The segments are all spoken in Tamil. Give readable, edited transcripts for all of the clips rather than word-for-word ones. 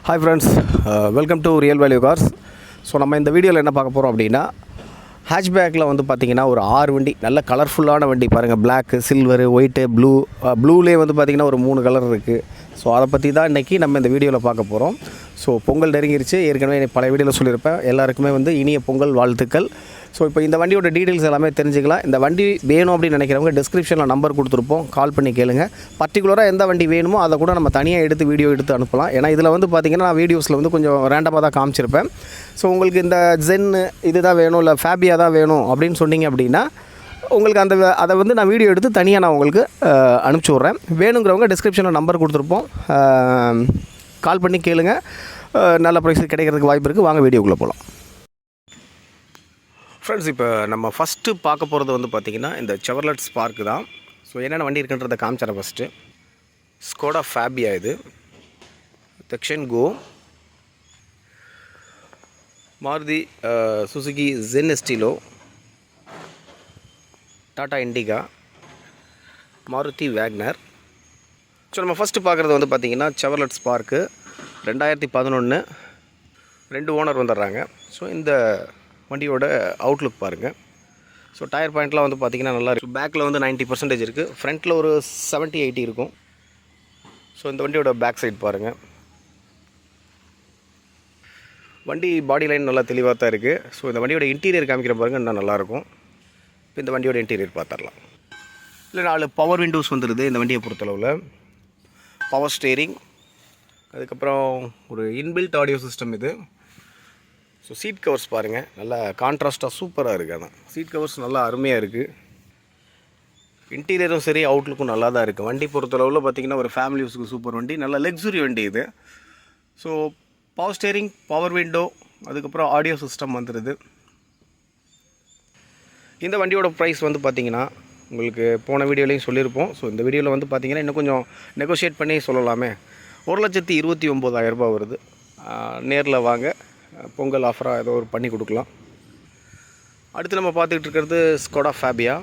Hi friends, welcome to Real Value Cars. So நம்ம இந்த வீடியோவில் என்ன பார்க்க போகிறோம் அப்படின்னா, ஹேட்ச்பேக்கில் வந்து பார்த்திங்கன்னா ஒரு 6 வண்டி, நல்ல கலர்ஃபுல்லான வண்டி பாருங்கள். பிளாக்கு, சில்வரு, ஒயிட்டு, ப்ளூலேயே வந்து பார்த்திங்கன்னா ஒரு 3 கலர் இருக்குது. ஸோ அதை பற்றி தான் இன்றைக்கி நம்ம இந்த வீடியோவில் பார்க்க போகிறோம். ஸோ பொங்கல் நெருங்கிருச்சு. ஏற்கனவே பல வீடியோவில் சொல்லியிருப்பேன். எல்லாருக்குமே வந்து இனிய பொங்கல் வாழ்த்துக்கள். ஸோ இப்போ இந்த வண்டியோட டீட்டெயில்ஸ் எல்லாமே தெரிஞ்சுக்கலாம். இந்த வண்டி வேணும் அப்படின்னு நினைக்கிறவங்க டிஸ்கிரிப்ஷனில் நம்பர் கொடுத்துருப்போம், கால் பண்ணி கேளுங்க. பர்டிகுலராக எந்த வண்டி வேணுமோ அதை கூட நம்ம தனியாக எடுத்து வீடியோ எடுத்து அனுப்பலாம். ஏன்னா இதில் வந்து பார்த்திங்கன்னா நான் வீடியோஸில் வந்து கொஞ்சம் ரேண்டமாக தான் காமிச்சிருப்பேன். ஸோ உங்களுக்கு இந்த ஜென்னு இதுதான் வேணும், இல்லை ஃபேபியா தான் வேணும் அப்படின்னு சொன்னீங்க அப்படின்னா உங்களுக்கு அதை வந்து நான் வீடியோ எடுத்து தனியாக நான் உங்களுக்கு அனுப்பிச்சி விட்றேன். வேணுங்கிறவங்க டிஸ்கிரிப்ஷனில் நம்பர் கொடுத்துருப்போம், கால் பண்ணி கேளுங்க. நல்ல ப்ரைஸ் கிடைக்கிறதுக்கு வாய்ப்பு இருக்குது. வாங்க வீடியோக்குள்ளே போகலாம். ஃப்ரெண்ட்ஸ், இப்போ நம்ம ஃபஸ்ட்டு பார்க்க போகிறது வந்து பார்த்திங்கன்னா இந்த செவர்லெட் ஸ்பார்க் தான். ஸோ என்னென்ன வண்டி இருக்குன்றதை காமிச்சிடறேன். ஃபஸ்ட்டு ஸ்கோடா ஃபேபியா, இது தக்ஷன் கோ, Maruti Suzuki Zen Estilo, Tata Indica, Maruti Wagon R. So நம்ம ஃபஸ்ட்டு பார்க்குறது வந்து பார்த்திங்கன்னா செவர்லெட் ஸ்பார்க்கு 2011, 2 ஓனர் வந்துடுறாங்க. ஸோ இந்த வண்டியோட அவுட்லுக் பாருங்கள். ஸோ டயர் பாயிண்ட்லாம் வந்து பார்த்திங்கன்னா நல்லா இருக்குது. பேக்கில் வந்து 90% இருக்குது. ஃப்ரண்ட்டில் ஒரு 70-80 இருக்கும். ஸோ இந்த வண்டியோட பேக் சைட் பாருங்கள். வண்டி பாடி லைன் நல்லா தெளிவாக தான் இருக்குது. ஸோ இந்த வண்டியோட இன்டீரியர் காமிக்கிற பாருங்கள், இன்னும் நல்லாயிருக்கும். இப்போ இந்த வண்டியோட இன்டீரியர் பார்த்துடலாம். இல்லை 4 பவர் விண்டோஸ் வந்துடுது இந்த வண்டியை பொறுத்தளவில். பவர் ஸ்டேரிங், அதுக்கப்புறம் ஒரு இன்பில்ட் ஆடியோ சிஸ்டம் இது. ஸோ சீட் கவர்ஸ் பாருங்கள், நல்லா கான்ட்ராஸ்ட்டாக சூப்பராக இருக்குது. அதான் சீட் கவர்ஸ் நல்லா அருமையாக இருக்குது. இன்டீரியரும் சரி, அவுட்லுக்கும் நல்லா தான் இருக்குது. வண்டி பொறுத்தளவில் பார்த்திங்கன்னா ஒரு ஃபேமிலி யூஸுக்கு சூப்பர் வண்டி, நல்ல லக்ஸுரி வண்டி இது. So power steering, power window, அதுக்கப்புறம் ஆடியோ சிஸ்டம் வந்துடுது. இந்த வண்டியோட ப்ரைஸ் வந்து பார்த்திங்கன்னா உங்களுக்கு போன வீடியோலையும் சொல்லியிருப்போம். ஸோ இந்த வீடியோவில் வந்து பார்த்திங்கன்னா இன்னும் கொஞ்சம் நெகோஷியேட் பண்ணி சொல்லலாமே. 1,29,000 வருது. நேரில் வாங்க, பொங்கல் ஆஃபராக ஏதோ ஒரு பண்ணி கொடுக்கலாம். அடுத்து நம்ம பார்த்துக்கிட்டு இருக்கிறது ஸ்கோடா ஃபேபியா.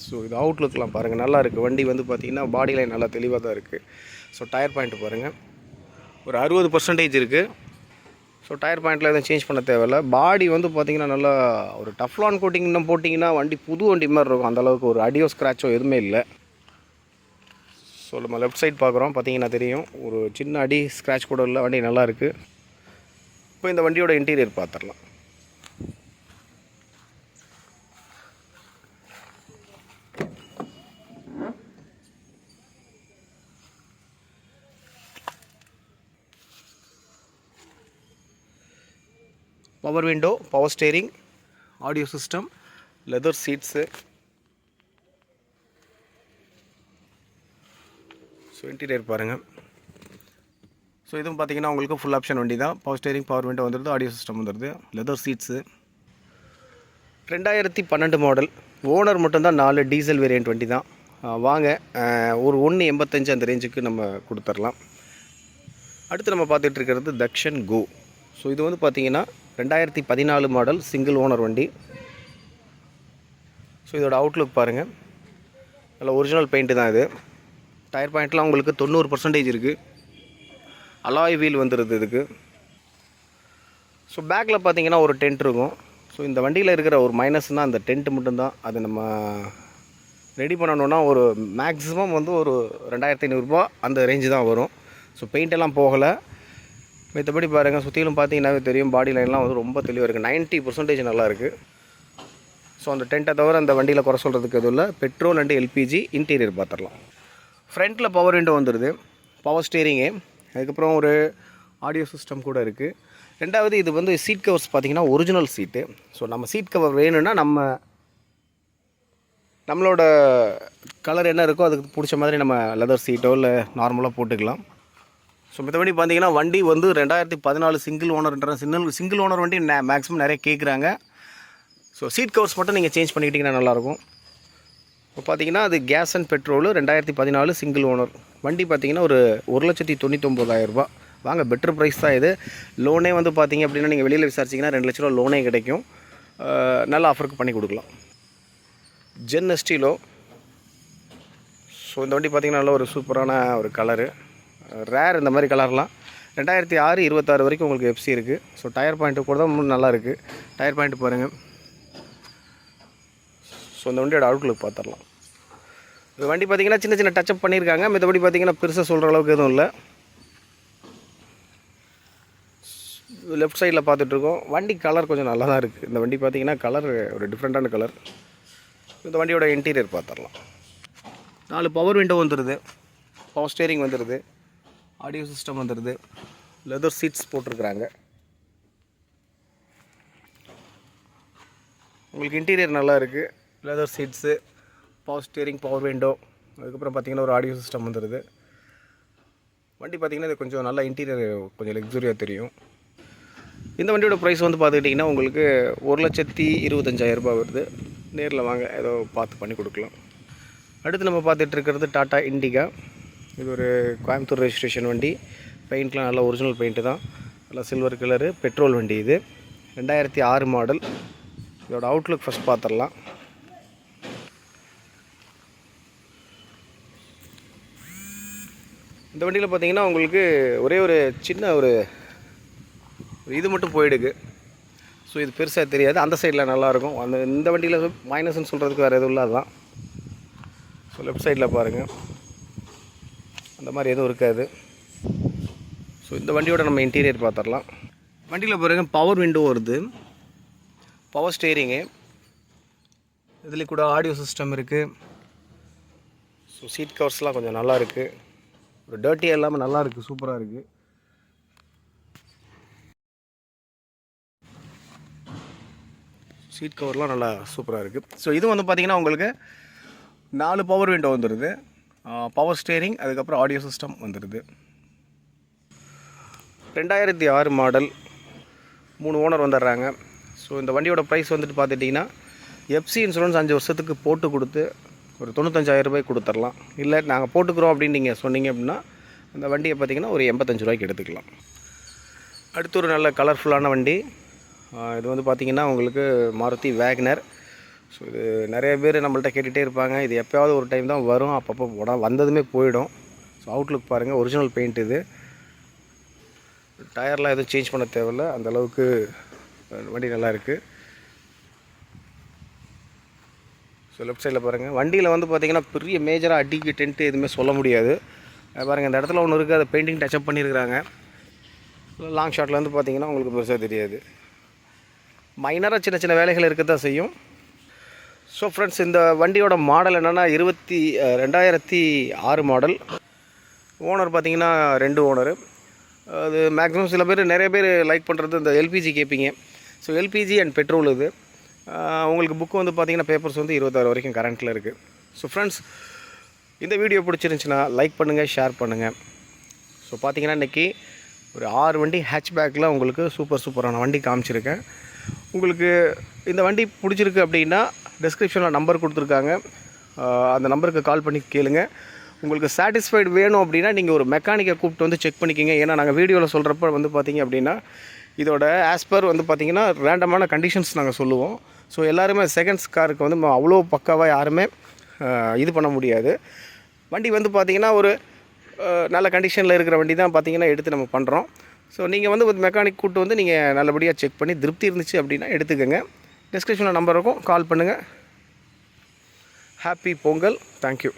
ஸோ இது அவுட்லுக்லாம் பாருங்கள், நல்லா இருக்குது. வண்டி வந்து பார்த்திங்கன்னா பாடி லைன் நல்லா தெளிவாக தான் இருக்குது. ஸோ டயர் பாயிண்ட் பாருங்கள், ஒரு 60% இருக்குது. ஸோ டயர் பாயிண்ட்டில் எதுவும் சேஞ்ச் பண்ண தேவையில்லை. பாடி வந்து பார்த்திங்கன்னா நல்லா ஒரு டஃப்லான் கோட்டிங் இன்னும் போட்டிங்கன்னா வண்டி புது வண்டி மாதிரி இருக்கும். அந்தளவுக்கு ஒரு அடியோ ஸ்க்ராச்சோ எதுவுமே இல்லை. ஸோ நம்ம லெஃப்ட் சைட் பார்க்குறோம், பார்த்திங்கன்னா தெரியும், ஒரு சின்ன அடி ஸ்க்ராட்ச் கூட இல்லை. வண்டி நல்லா இருக்குது. இப்போ இந்த வண்டியோட இன்டீரியர் பார்த்துடலாம். Power window, power steering, audio system, leather seats. So interior பாருங்கள். ஸோ இதுவும் பார்த்திங்கன்னா உங்களுக்கு ஃபுல் ஆப்ஷன் வண்டி தான். பவர் ஸ்டேரிங், பவர் விண்டோ வந்துடுது, ஆடியோ சிஸ்டம் வந்துடுது, லெதர் சீட்ஸு. 2012 மாடல். ஓனர் மட்டும்தான் 4 டீசல் வேரியண்ட் வண்டி தான். வாங்க ஒரு 1.85 அந்த ரேஞ்சுக்கு நம்ம கொடுத்துர்லாம். அடுத்து நம்ம பார்த்துட்டு இருக்கிறது தக்ஷன் கோ. ஸோ இது வந்து பார்த்திங்கன்னா 2014 மாடல், சிங்கிள் ஓனர் வண்டி. ஸோ இதோட அவுட்லுக் பாருங்கள், நல்ல ஒரிஜினல் பெயிண்ட்டு தான் இது. டயர் பாயிண்ட்லாம் உங்களுக்கு 90% இருக்குது. அலாய் வீல் வந்துடுது இதுக்கு. ஸோ பேக்கில் பார்த்திங்கன்னா ஒரு டென்ட் இருக்கும். ஸோ இந்த வண்டியில் இருக்கிற ஒரு மைனஸ்னால் அந்த டென்ட் மட்டும்தான். அது நம்ம ரெடி பண்ணணுன்னா ஒரு மேக்ஸிமம் வந்து ஒரு 2,500 அந்த ரேஞ்சு தான் வரும். ஸோ பெயிண்டெல்லாம் போகலை. மற்றபடி பாருங்கள், சுற்றிலும் பார்த்தீங்கன்னாவே தெரியும், பாடி லைன்லாம் வந்து ரொம்ப தெளிவாக இருக்குது. 90% நல்லா இருக்குது. ஸோ அந்த டென்ட்டை தவிர அந்த வண்டியில் குறை சொல்கிறதுக்கு எதுவும் இல்லை. Petrol and LPG. இன்டீரியர் பார்த்துடலாம். ஃப்ரண்ட்டில் பவர் விண்டோ வந்துடுது, பவர் ஸ்டேரிங்கு, அதுக்கப்புறம் ஒரு ஆடியோ சிஸ்டம் கூட இருக்குது. ரெண்டாவது இது வந்து சீட் கவர்ஸ் பார்த்திங்கன்னா ஒரிஜினல் சீட்டு. ஸோ நம்ம சீட் கவர் வேணும்னா நம்மளோட கலர் என்ன இருக்கோ அதுக்கு பிடிச்ச மாதிரி நம்ம லெதர் சீட்டோ இல்லை நார்மலாக போட்டுக்கலாம். ஸோ மற்றபடி பார்த்திங்கன்னா வண்டி வந்து 2014 சிங்கிள் ஓனர்ன்ற சிங்கிள் ஓனர் வண்டி மேக்ஸிமம் நிறைய கேட்குறாங்க. ஸோ சீட் கவர்ஸ் மட்டும் நீங்கள் சேஞ்ச் பண்ணிக்கிட்டிங்கன்னா நல்லாயிருக்கும். இப்போ பார்த்திங்கன்னா அது gas and petrol 2014 single owner வண்டி. பார்த்திங்கன்னா ஒரு 1,99,000. வாங்க, பெட்டர் ப்ரைஸ் தான் இது. லோனே வந்து பார்த்திங்க அப்படின்னா நீங்கள் வெளியில் விசாரிச்சிங்கன்னா 2 லட்ச ரூபா லோனே கிடைக்கும். நல்ல ஆஃபருக்கு பண்ணி கொடுக்கலாம். Gen Estilo. ஸோ இந்த வண்டி பார்த்திங்கன்னா நல்ல ஒரு சூப்பரான ஒரு கலரு. ரேர் இந்த மாதிரி கலர்லாம். 2006 26 வரைக்கும் உங்களுக்கு எஃப்சி இருக்குது. ஸோ டயர் பாயிண்ட்டு கூட தான் இன்னும் நல்லா இருக்குது. டயர் பாயிண்ட் பாருங்கள். ஸோ இந்த வண்டியோட அவுட்லுக் பார்த்துடலாம். இந்த வண்டி பார்த்திங்கன்னா சின்ன சின்ன டச்சப் பண்ணியிருக்காங்க. மற்றபடி பார்த்திங்கன்னா பெருசாக சொல்கிற அளவுக்கு எதுவும் இல்லை. லெஃப்ட் சைடில் பார்த்துட்ருக்கோம். வண்டி கலர் கொஞ்சம் நல்லா தான் இருக்குது. இந்த வண்டி பார்த்திங்கன்னா கலர் ஒரு டிஃப்ரெண்ட்டான கலர். இந்த வண்டியோட இன்டீரியர் பார்த்துடலாம். 4 பவர் விண்டோ வந்துடுது, பவர் ஸ்டேரிங் வந்துடுது, ஆடியோ சிஸ்டம் வந்துடுது, லெதர் சீட்ஸ் போட்டிருக்குறாங்க. உங்களுக்கு இன்டீரியர் நல்லா இருக்குது. Leather seats, power steering, power window, அதுக்கப்புறம் பார்த்திங்கன்னா ஒரு ஆடியோ சிஸ்டம் வந்துடுது. வண்டி பார்த்திங்கன்னா இது கொஞ்சம் நல்லா இன்டீரியர் கொஞ்சம் லக்ஸுரியாக தெரியும். இந்த வண்டியோட ப்ரைஸ் வந்து பார்த்துக்கிட்டிங்கன்னா உங்களுக்கு 1,25,000 வருது. நேரில் வாங்க, ஏதோ பார்த்து பண்ணி கொடுக்கலாம். அடுத்து நம்ம பார்த்துட்டு இருக்கிறது டாட்டா இண்டிகா. இது ஒரு கோயம்புத்தூர் ரெஜிஸ்ட்ரேஷன் வண்டி. பெயிண்ட்லாம் நல்லா ஒரிஜினல் பெயிண்ட்டு தான், நல்லா சில்வர் கலரு, பெட்ரோல் வண்டி. இது 2006 மாடல். இதோட அவுட்லுக் ஃபஸ்ட் பார்த்துடலாம். இந்த வண்டியில் பார்த்திங்கன்னா உங்களுக்கு ஒரே ஒரு சின்ன ஒரு இது மட்டும் போயிடுது. ஸோ இது பெருசாக தெரியாது. அந்த சைடில் நல்லாயிருக்கும். இந்த வண்டியில் மைனஸ்ன்னு சொல்கிறதுக்கு வேறு எதுவும் இல்லை. அதுதான். ஸோ லெஃப்ட் சைடில் பாருங்கள், அந்த மாதிரி எதுவும் இருக்காது. ஸோ இந்த வண்டியோட நம்ம இன்டீரியர் பார்த்துடலாம். வண்டியில் பாருங்கள், பவர் விண்டோ வருது, பவர் ஸ்டேரிங்கு, இதில் கூட ஆடியோ சிஸ்டம் இருக்குது. ஸோ சீட் கவர்ஸ்லாம் கொஞ்சம் நல்லா இருக்குது. ஒரு டர்ட்டியாக இல்லாமல் நல்லா இருக்குது, சூப்பராக இருக்குது. சீட் கவர்லாம் நல்லா சூப்பராக இருக்குது. ஸோ இது வந்து பார்த்திங்கன்னா உங்களுக்கு 4 பவர் விண்டோ வந்துடுது, பவர் ஸ்டேரிங், அதுக்கப்புறம் ஆடியோ சிஸ்டம் வந்துடுது. 2006 மாடல், 3 ஓனர் வந்துடுறாங்க. ஸோ இந்த வண்டியோட ப்ரைஸ் வந்துட்டு பார்த்துட்டிங்கன்னா எஃப்சி இன்சூரன்ஸ் 5 வருஷத்துக்கு போட்டு கொடுத்து ஒரு 95,000 ரூபாய்க்கு கொடுத்துடலாம். இல்லை நாங்கள் போட்டுக்கிறோம் அப்படின்னு நீங்கள் சொன்னீங்க அப்படின்னா அந்த வண்டியை பார்த்திங்கன்னா ஒரு 85 ரூபாய்க்கு எடுத்துக்கலாம். அடுத்து ஒரு நல்ல கலர்ஃபுல்லான வண்டி. இது வந்து பார்த்திங்கன்னா உங்களுக்கு மாருதி வேகனர். ஸோ இது நிறைய பேர் நம்மள்ட்ட கேட்டுகிட்டே இருப்பாங்க. இது எப்போயாவது ஒரு டைம் தான் வரும், அப்பப்போ வந்ததுமே போயிடும். ஸோ அவுட்லுக் பாருங்கள், ஒரிஜினல் பெயிண்ட். இது டயர்லாம் எதுவும் சேஞ்ச் பண்ண தேவையில்லை, அந்தளவுக்கு வண்டி நல்லா இருக்குது. ஸோ லெஃப்ட் சைடில் பாருங்கள், வண்டியில் வந்து பார்த்திங்கன்னா பெரிய மேஜராக அடிக்கு டென்ட்டு எதுவுமே சொல்ல முடியாது. பாருங்கள், இந்த இடத்துல ஒன்று இருக்குது, அதை பெயிண்டிங் டச்சப் பண்ணியிருக்கிறாங்க. லாங் ஷாட்டில் வந்து பார்த்திங்கன்னா உங்களுக்கு பெருசாக தெரியாது. மைனராக சின்ன சின்ன வேலைகள் இருக்க தான் செய்யும். ஸோ ஃப்ரெண்ட்ஸ், இந்த வண்டியோட மாடல் என்னென்னா 2006 மாடல். ஓனர் பார்த்திங்கன்னா 2 ஓனரு. அது மேக்ஸிமம் சில பேர் நிறைய பேர் லைக் பண்ணுறது இந்த எல்பிஜி கேட்பீங்க. So LPG and petrol. இது உங்களுக்கு புக்கு வந்து பார்த்திங்கன்னா பேப்பர்ஸ் வந்து 26 வரைக்கும் கரண்ட்டில் இருக்குது. ஸோ ஃப்ரெண்ட்ஸ், இந்த வீடியோ பிடிச்சிருந்துச்சின்னா லைக் பண்ணுங்கள், ஷேர் பண்ணுங்கள். ஸோ பார்த்திங்கன்னா இன்றைக்கி ஒரு 6 வண்டி ஹேட்ச்பேக்கில் உங்களுக்கு சூப்பரான வண்டி காமிச்சிருக்கேன். உங்களுக்கு இந்த வண்டி பிடிச்சிருக்கு அப்படின்னா டிஸ்கிரிப்ஷனில் நம்பர் கொடுத்துருக்காங்க, அந்த நம்பருக்கு கால் பண்ணி கேளுங்க. உங்களுக்கு சாட்டிஸ்ஃபைடு வேணும் அப்படின்னா நீங்கள் ஒரு மெக்கானிக்கை கூப்பிட்டு வந்து செக் பண்ணிக்கிங்க. ஏன்னா நாங்கள் வீடியோவில் சொல்கிறப்ப வந்து பார்த்திங்க அப்படின்னா இதோட ஆஸ்பர் வந்து பார்த்திங்கன்னா ரேண்டமான கண்டிஷன்ஸ் நாங்கள் சொல்லுவோம். ஸோ எல்லாருமே செகண்ட்ஸ் காருக்கு வந்து அவ்வளோ பக்காவாக யாருமே இது பண்ண முடியாது. வண்டி வந்து பார்த்திங்கன்னா ஒரு நல்ல கண்டிஷனில் இருக்கிற வண்டி தான் பார்த்திங்கன்னா எடுத்து நம்ம பண்ணுறோம். ஸோ நீங்கள் வந்து ஒரு மெக்கானிக் கூப்பிட்டு வந்து நீங்கள் நல்லபடியாக செக் பண்ணி திருப்தி இருந்துச்சு அப்படின்னா எடுத்துக்கோங்க. டிஸ்கிரிப்ஷனில் நம்பர் இருக்கும், கால் பண்ணுங்கள். ஹாப்பி பொங்கல். தேங்க்யூ.